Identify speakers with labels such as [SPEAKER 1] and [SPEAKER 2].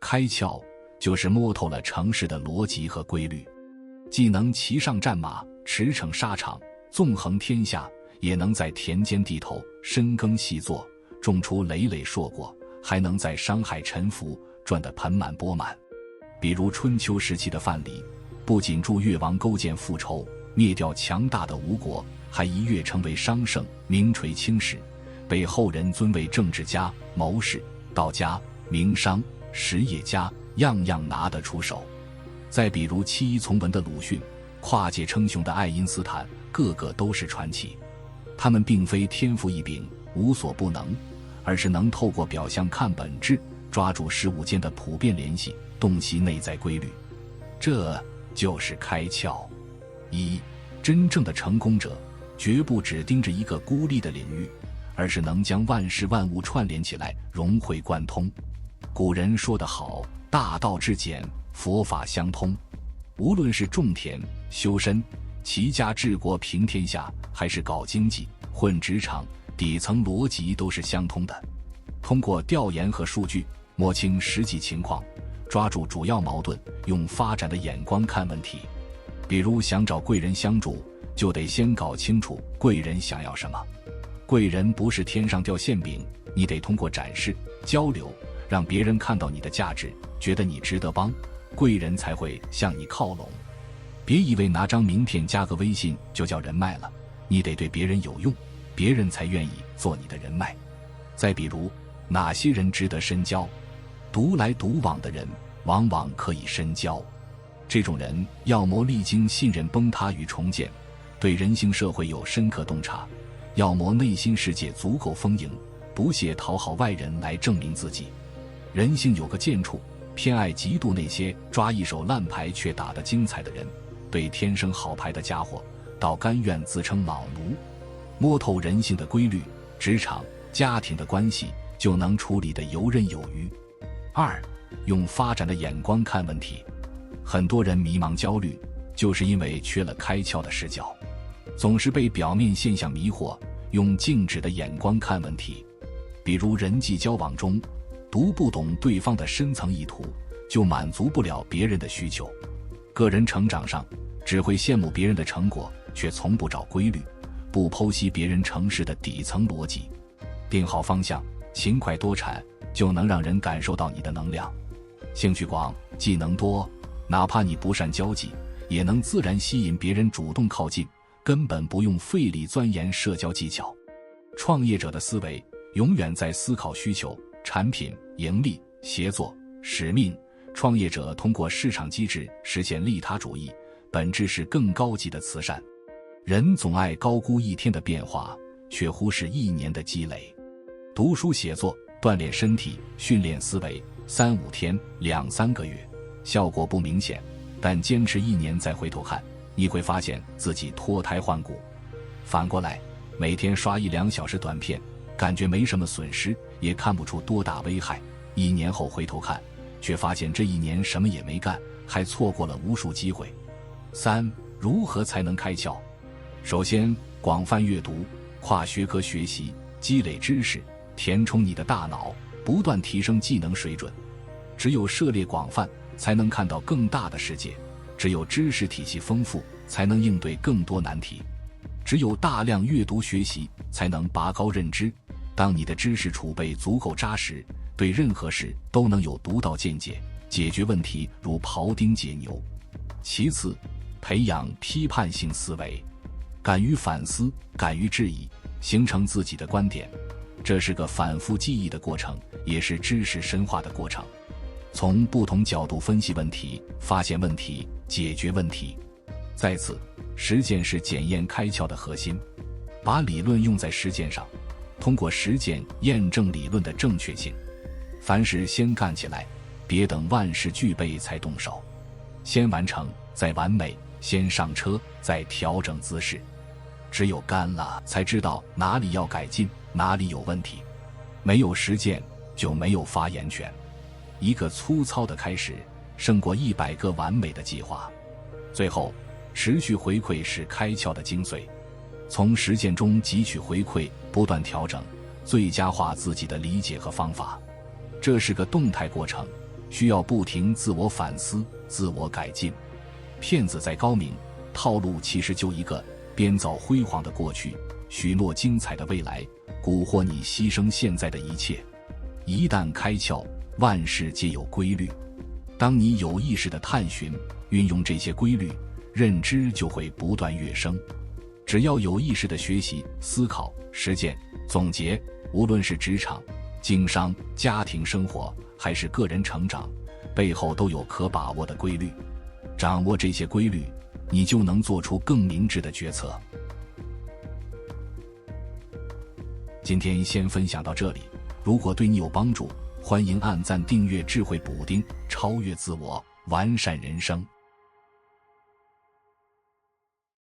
[SPEAKER 1] 开窍就是摸透了城市的逻辑和规律，既能骑上战马，驰骋沙场，纵横天下，也能在田间地头深耕细作，种出累累硕果，还能在商海沉浮，赚得盆满钵满。比如春秋时期的范蠡，不仅助越王勾践复仇，灭掉强大的吴国，还一跃成为商圣，名垂青史，被后人尊为政治家、谋士、道家、名商、实业家，样样拿得出手。再比如弃医从文的鲁迅，跨界称雄的爱因斯坦，个个都是传奇。他们并非天赋异禀，无所不能，而是能透过表象看本质，抓住事物间的普遍联系，洞悉内在规律。这就是开窍。真正的成功者绝不只盯着一个孤立的领域，而是能将万事万物串联起来，融会贯通。古人说得好，大道至简，佛法相通。无论是种田、修身、齐家治国平天下，还是搞经济、混职场，底层逻辑都是相通的。通过调研和数据，摸清实际情况，抓住主要矛盾，用发展的眼光看问题。比如想找贵人相助，就得先搞清楚贵人想要什么。贵人不是天上掉馅饼，你得通过展示、交流，让别人看到你的价值，觉得你值得帮，贵人才会向你靠拢。别以为拿张名片加个微信就叫人脉了，你得对别人有用，别人才愿意做你的人脉。再比如，哪些人值得深交？独来独往的人往往可以深交。这种人要么历经信任崩塌与重建，对人性社会有深刻洞察，要么内心世界足够丰盈，不屑讨好外人来证明自己。人性有个贱处，偏爱嫉妒那些抓一手烂牌却打得精彩的人，对天生好牌的家伙倒甘愿自称老奴。摸透人性的规律，职场、家庭的关系就能处理得游刃有余。用发展的眼光看问题。很多人迷茫焦虑，就是因为缺了开窍的视角，总是被表面现象迷惑，用静止的眼光看问题。比如人际交往中，读不懂对方的深层意图，就满足不了别人的需求。个人成长上，只会羡慕别人的成果，却从不找规律，不剖析别人城市的底层逻辑。定好方向，勤快多产，就能让人感受到你的能量。兴趣广，技能多，哪怕你不善交际，也能自然吸引别人主动靠近，根本不用费力钻研社交技巧。创业者的思维永远在思考需求、产品、盈利、协作、使命。创业者通过市场机制实现利他主义，本质是更高级的慈善。人总爱高估一天的变化，却忽视一年的积累。读书写作，锻炼身体，训练思维，3-5天、2-3个月，效果不明显，但坚持1年再回头看，你会发现自己脱胎换骨。反过来，每天刷1-2小时短片，感觉没什么损失，也看不出多大危害，1年后回头看，却发现这1年什么也没干，还错过了无数机会。如何才能开窍？首先，广泛阅读，跨学科学习，积累知识，填充你的大脑，不断提升技能水准。只有涉猎广泛，才能看到更大的世界；只有知识体系丰富，才能应对更多难题；只有大量阅读学习，才能拔高认知。当你的知识储备足够扎实，对任何事都能有独到见解，解决问题如庖丁解牛。其次，培养批判性思维，敢于反思，敢于质疑，形成自己的观点。这是个反复记忆的过程，也是知识深化的过程。从不同角度分析问题，发现问题，解决问题。再次，实践是检验开窍的核心，把理论用在实践上，通过实践验证理论的正确性。凡事先干起来，别等万事俱备才动手。先完成，再完美；先上车，再调整姿势。只有干了，才知道哪里要改进，哪里有问题。没有实践，就没有发言权。一个粗糙的开始，胜过100个完美的计划。最后，持续回馈是开窍的精髓。从实践中汲取回馈，不断调整，最佳化自己的理解和方法。这是个动态过程，需要不停自我反思、自我改进。骗子再高明，套路其实就一个：编造辉煌的过去，许诺精彩的未来，蛊惑你牺牲现在的一切。一旦开窍，万事皆有规律。当你有意识地探寻、运用这些规律，认知就会不断跃升。只要有意识地学习、思考、实践、总结，无论是职场、经商、家庭生活，还是个人成长，背后都有可把握的规律。掌握这些规律，你就能做出更明智的决策。今天先分享到这里，如果对你有帮助，欢迎按赞订阅智慧补丁，超越自我，完善人生。